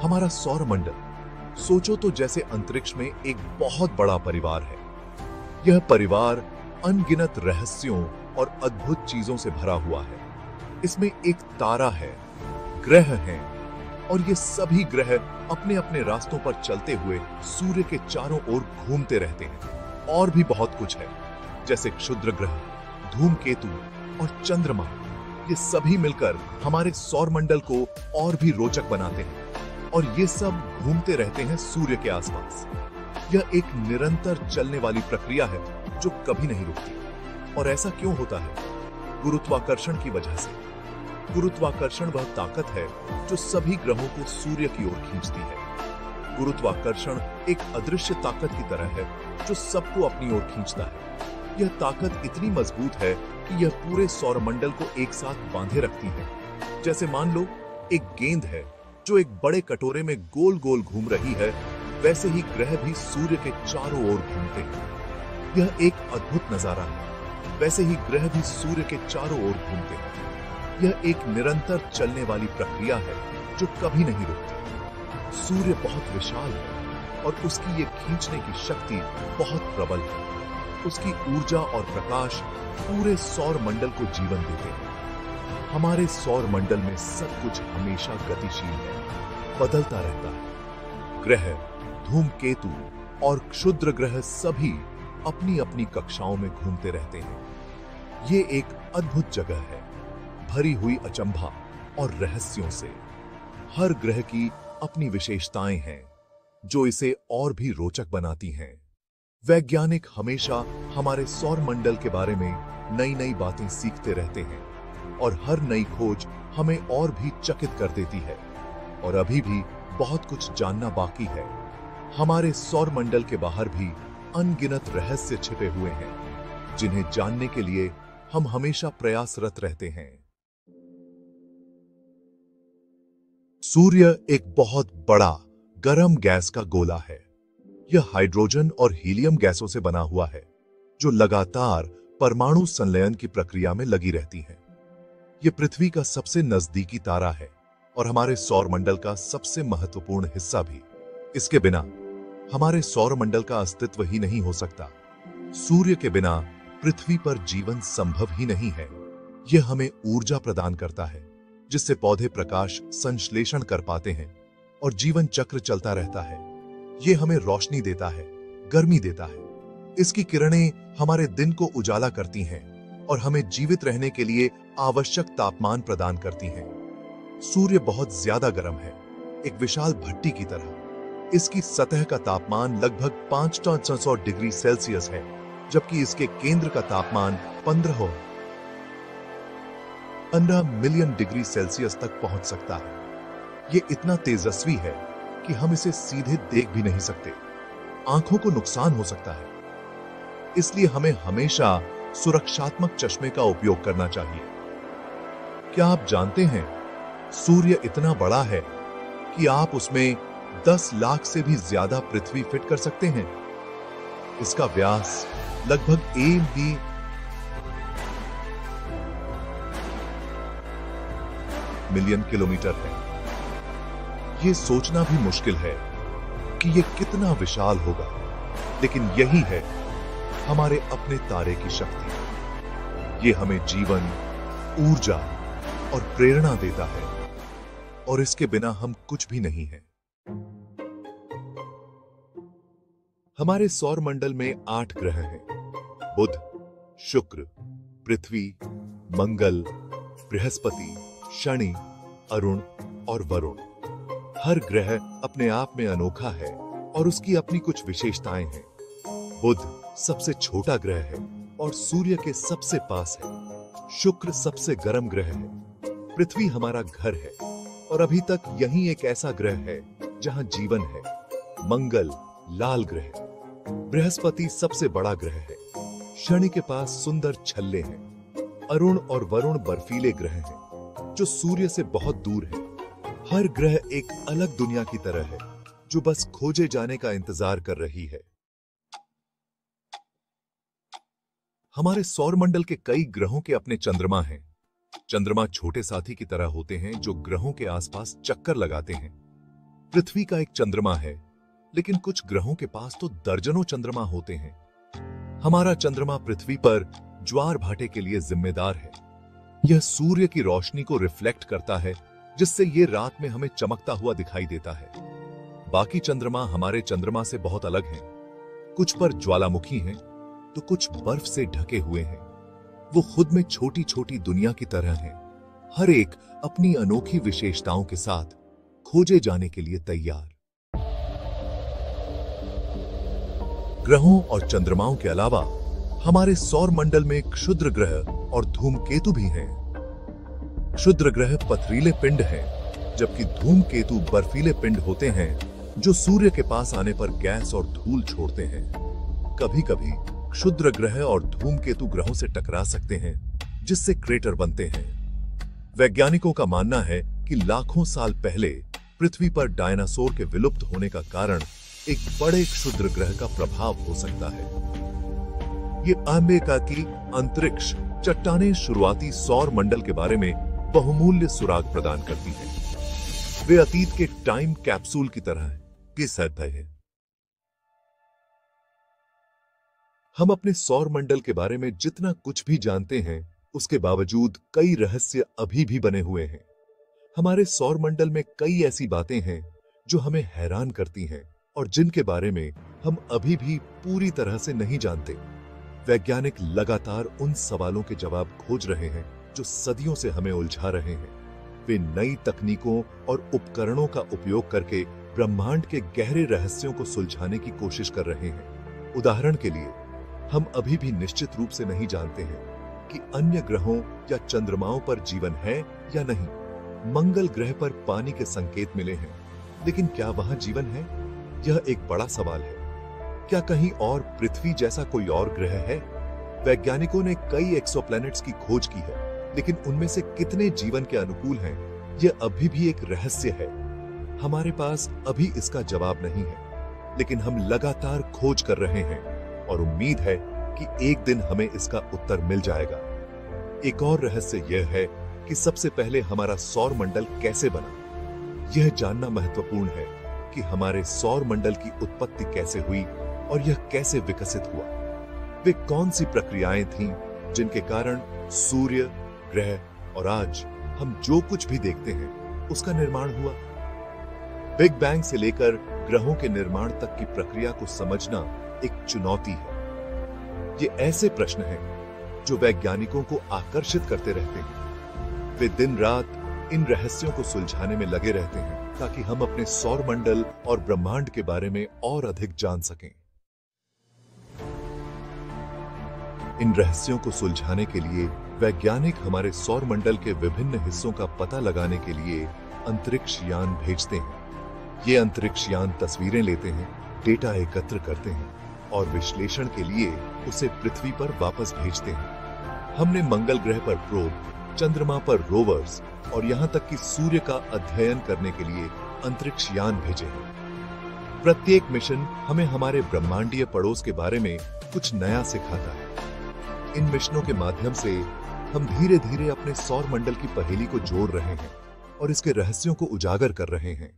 हमारा सौर मंडल सोचो तो जैसे अंतरिक्ष में एक बहुत बड़ा परिवार है। यह परिवार अनगिनत रहस्यों और अद्भुत चीजों से भरा हुआ है। इसमें एक तारा है, ग्रह हैं, और ये सभी ग्रह अपने अपने रास्तों पर चलते हुए सूर्य के चारों ओर घूमते रहते हैं। और भी बहुत कुछ है, जैसे क्षुद्र ग्रह, धूमकेतु और चंद्रमा। ये सभी मिलकर हमारे सौर मंडल को और भी रोचक बनाते हैं, और ये सब घूमते रहते हैं सूर्य के आसपास। यह एक निरंतर चलने वाली प्रक्रिया है जो कभी नहीं रुकती। और ऐसा क्यों होता है? गुरुत्वाकर्षण की वजह से। गुरुत्वाकर्षण वह ताकत है जो सभी ग्रहों को सूर्य की ओर खींचती है। गुरुत्वाकर्षण एक अदृश्य ताकत की तरह है जो सबको अपनी ओर खींचता है। यह ताकत इतनी मजबूत है कि यह पूरे सौरमंडल को एक साथ बांधे रखती है। जैसे मान लो एक गेंद है जो एक बड़े कटोरे में गोल गोल घूम रही है, वैसे ही ग्रह भी सूर्य के चारों ओर घूमते हैं। यह एक अद्भुत नजारा है। वैसे ही ग्रह भी सूर्य के चारों ओर घूमते हैं। यह एक निरंतर चलने वाली प्रक्रिया है जो कभी नहीं रुकती। सूर्य बहुत विशाल है और उसकी ये खींचने की शक्ति बहुत प्रबल है। उसकी ऊर्जा और प्रकाश पूरे सौर मंडल को जीवन देते हैं। हमारे सौर मंडल में सब कुछ हमेशा गतिशील है, बदलता रहता है। ग्रह, धूमकेतु और क्षुद्र ग्रह सभी अपनी अपनी कक्षाओं में घूमते रहते हैं। ये एक अद्भुत जगह है, भरी हुई अचंभा और रहस्यों से। हर ग्रह की अपनी विशेषताएं हैं जो इसे और भी रोचक बनाती हैं। वैज्ञानिक हमेशा हमारे सौर मंडल के बारे में नई नई बातें सीखते रहते हैं, और हर नई खोज हमें और भी चकित कर देती है। और अभी भी बहुत कुछ जानना बाकी है। हमारे सौर मंडल के बाहर भी अनगिनत रहस्य छिपे हुए हैं, जिन्हें जानने के लिए हम हमेशा प्रयासरत रहते हैं। सूर्य एक बहुत बड़ा गर्म गैस का गोला है। यह हाइड्रोजन और हीलियम गैसों से बना हुआ है, जो लगातार परमाणु संलयन की प्रक्रिया में लगी रहती है। यह पृथ्वी का सबसे नजदीकी तारा है और हमारे सौर मंडल का सबसे महत्वपूर्ण हिस्सा भी। इसके बिना हमारे सौर मंडल का अस्तित्व ही नहीं हो सकता। सूर्य के बिना पृथ्वी पर जीवन संभव ही नहीं है। यह हमें ऊर्जा प्रदान करता है, जिससे पौधे प्रकाश संश्लेषण कर पाते हैं और जीवन चक्र चलता रहता है। यह हमें रोशनी देता है, गर्मी देता है। इसकी किरणें हमारे दिन को उजाला करती हैं और हमें जीवित रहने के लिए आवश्यक तापमान प्रदान करती हैं। सूर्य बहुत ज्यादा गर्म है, एक विशाल भट्टी की तरह। इसकी सतह का तापमान लगभग 500 डिग्री सेल्सियस है, जबकि इसके केंद्र का तापमान 15 मिलियन डिग्री सेल्सियस तक पहुंच सकता है। यह इतना तेजस्वी है कि हम इसे सीधे देख भी नहीं सकते। आंखों को नुकसान हो सकता है। इसलिए हमें हमेशा सुरक्षात्मक चश्मे का उपयोग करना चाहिए। क्या आप जानते हैं, सूर्य इतना बड़ा है कि आप उसमें 10 लाख से भी ज्यादा पृथ्वी फिट कर सकते हैं। इसका व्यास लगभग 1 मिलियन किलोमीटर है। यह सोचना भी मुश्किल है कि यह कितना विशाल होगा, लेकिन यही है हमारे अपने तारे की शक्ति। यह हमें जीवन, ऊर्जा और प्रेरणा देता है, और इसके बिना हम कुछ भी नहीं हैं। हमारे सौर मंडल में 8 ग्रह हैं: बुध, शुक्र, पृथ्वी, मंगल, बृहस्पति, शनि, अरुण और वरुण। हर ग्रह अपने आप में अनोखा है और उसकी अपनी कुछ विशेषताएं हैं। बुध सबसे छोटा ग्रह है और सूर्य के सबसे पास है। शुक्र सबसे गर्म ग्रह है। पृथ्वी हमारा घर है और अभी तक यही एक ऐसा ग्रह है जहां जीवन है। मंगल लाल ग्रह। बृहस्पति सबसे बड़ा ग्रह है। शनि के पास सुंदर छल्ले हैं। अरुण और वरुण बर्फीले ग्रह हैं जो सूर्य से बहुत दूर है। हर ग्रह एक अलग दुनिया की तरह है जो बस खोजे जाने का इंतजार कर रही है। हमारे सौरमंडल के कई ग्रहों के अपने चंद्रमा हैं। चंद्रमा छोटे साथी की तरह होते हैं जो ग्रहों के आसपास चक्कर लगाते हैं। पृथ्वी का एक चंद्रमा है, लेकिन कुछ ग्रहों के पास तो दर्जनों चंद्रमा होते हैं। हमारा चंद्रमा पृथ्वी पर ज्वार भाटे के लिए जिम्मेदार है। यह सूर्य की रोशनी को रिफ्लेक्ट करता है, जिससे ये रात में हमें चमकता हुआ दिखाई देता है। बाकी चंद्रमा हमारे चंद्रमा से बहुत अलग हैं। कुछ पर ज्वालामुखी हैं, तो कुछ बर्फ से ढके हुए हैं। वो खुद में छोटी छोटी दुनिया की तरह हैं, हर एक अपनी अनोखी विशेषताओं के साथ खोजे जाने के लिए तैयार। ग्रहों और चंद्रमाओं के अलावा हमारे सौर मंडल में क्षुद्र ग्रह और धूमकेतु भी हैं। क्षुद्र ग्रह पथरीले पिंड हैं, जबकि धूमकेतु बर्फीले पिंड होते हैं जो सूर्य के पास आने पर गैस और धूल छोड़ते हैं। कभी कभी क्षुद्र ग्रह और धूमकेतु ग्रहों से टकरा सकते हैं, जिससे क्रेटर बनते हैं। वैज्ञानिकों का मानना है कि लाखों साल पहले पृथ्वी पर डायनासोर के विलुप्त होने का कारण एक बड़े क्षुद्र ग्रह का प्रभाव हो सकता है। ये अमेरिका की अंतरिक्ष चट्टानें शुरुआती सौर मंडल के बारे में बहुमूल्य सुराग प्रदान करती हैं। वे अतीत के टाइम कैप्सूल की तरह की सतह है। हम अपने सौर मंडल के बारे में जितना कुछ भी जानते हैं, उसके बावजूद कई रहस्य अभी भी बने हुए हैं। हमारे सौर मंडल में कई ऐसी बातें हैं जो हमें हैरान करती हैं और जिनके बारे में हम अभी भी पूरी तरह से नहीं जानते। वैज्ञानिक लगातार उन सवालों के जवाब खोज रहे हैं जो सदियों से हमें उलझा रहे हैं। वे नई तकनीकों और उपकरणों का उपयोग करके ब्रह्मांड के गहरे रहस्यों को सुलझाने की कोशिश कर रहे हैं। उदाहरण के लिए, हम अभी भी निश्चित रूप से नहीं जानते हैं कि अन्य ग्रहों या चंद्रमाओं पर जीवन है या नहीं। मंगल ग्रह पर पानी के संकेत मिले हैं, लेकिन क्या वहां जीवन है? यह एक बड़ा सवाल है। क्या कहीं और पृथ्वी जैसा कोई और ग्रह है? वैज्ञानिकों ने कई एक्सोप्लैनेट्स की खोज की है, लेकिन उनमें से कितने जीवन के अनुकूल हैं, यह अभी भी एक रहस्य है। हमारे पास अभी इसका जवाब नहीं है, लेकिन हम लगातार खोज कर रहे हैं और उम्मीद है कि एक दिन हमें इसका उत्तर मिल जाएगा। एक और रहस्य यह है कि सबसे पहले हमारा सौर मंडल कैसे बना। यह जानना महत्वपूर्ण है कि हमारे सौर मंडल की उत्पत्ति कैसे हुई और यह कैसे विकसित हुआ। वे कौन सी प्रक्रियाएं थीं जिनके कारण सूर्य, ग्रह और आज हम जो कुछ भी देखते हैं उसका निर्माण हुआ। बिग बैंग से लेकर ग्रहों के निर्माण तक की प्रक्रिया को समझना एक चुनौती है। ये ऐसे प्रश्न हैं जो वैज्ञानिकों को आकर्षित करते रहते हैं। वे दिन रात इन रहस्यों को सुलझाने में लगे रहते हैं ताकि हम अपने सौर मंडल और ब्रह्मांड के बारे में और अधिक जान सकें। इन रहस्यों को सुलझाने के लिए वैज्ञानिक हमारे सौर मंडल के विभिन्न हिस्सों का पता लगाने के लिए अंतरिक्ष यान भेजते हैं। ये अंतरिक्ष यान तस्वीरें लेते हैं, डेटा एकत्र करते हैं और विश्लेषण के लिए उसे पृथ्वी पर वापस भेजते हैं। हमने मंगल ग्रह पर प्रोब, चंद्रमा पर रोवर्स और यहां तक कि सूर्य का अध्ययन करने के लिए अंतरिक्ष यान भेजे हैं। प्रत्येक मिशन हमें हमारे ब्रह्मांडीय पड़ोस के बारे में कुछ नया सिखाता है। इन मिशनों के माध्यम से हम धीरे धीरे अपने सौर मंडल की पहेली को जोड़ रहे हैं और इसके रहस्यों को उजागर कर रहे हैं।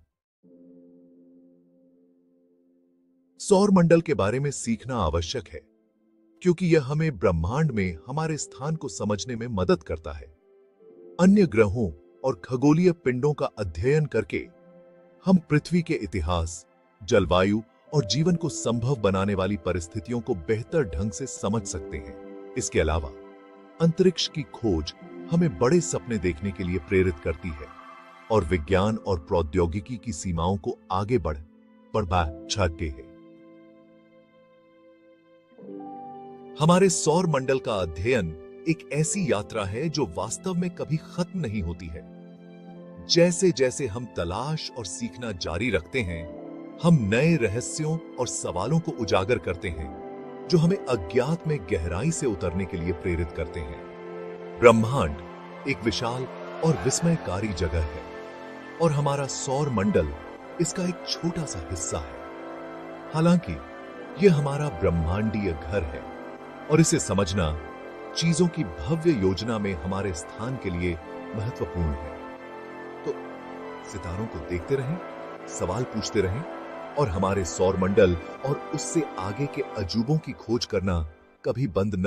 सौर मंडल के बारे में सीखना आवश्यक है, क्योंकि यह हमें ब्रह्मांड में हमारे स्थान को समझने में मदद करता है। अन्य ग्रहों और खगोलीय पिंडों का अध्ययन करके हम पृथ्वी के इतिहास, जलवायु और जीवन को संभव बनाने वाली परिस्थितियों को बेहतर ढंग से समझ सकते हैं। इसके अलावा अंतरिक्ष की खोज हमें बड़े सपने देखने के लिए प्रेरित करती है और विज्ञान और प्रौद्योगिकी की सीमाओं को आगे बढ़ाती है। हमारे सौर मंडल का अध्ययन एक ऐसी यात्रा है जो वास्तव में कभी खत्म नहीं होती है। जैसे जैसे हम तलाश और सीखना जारी रखते हैं, हम नए रहस्यों और सवालों को उजागर करते हैं जो हमें अज्ञात में गहराई से उतरने के लिए प्रेरित करते हैं। ब्रह्मांड एक विशाल और विस्मयकारी जगह है और हमारा सौर मंडल इसका एक छोटा सा हिस्सा है। हालांकि यह हमारा ब्रह्मांडीय घर है और इसे समझना चीजों की भव्य योजना में हमारे स्थान के लिए महत्वपूर्ण है। तो सितारों को देखते रहें सवाल पूछते रहें और हमारे सौर मंडल और उससे आगे के अजूबों की खोज करना कभी बंद न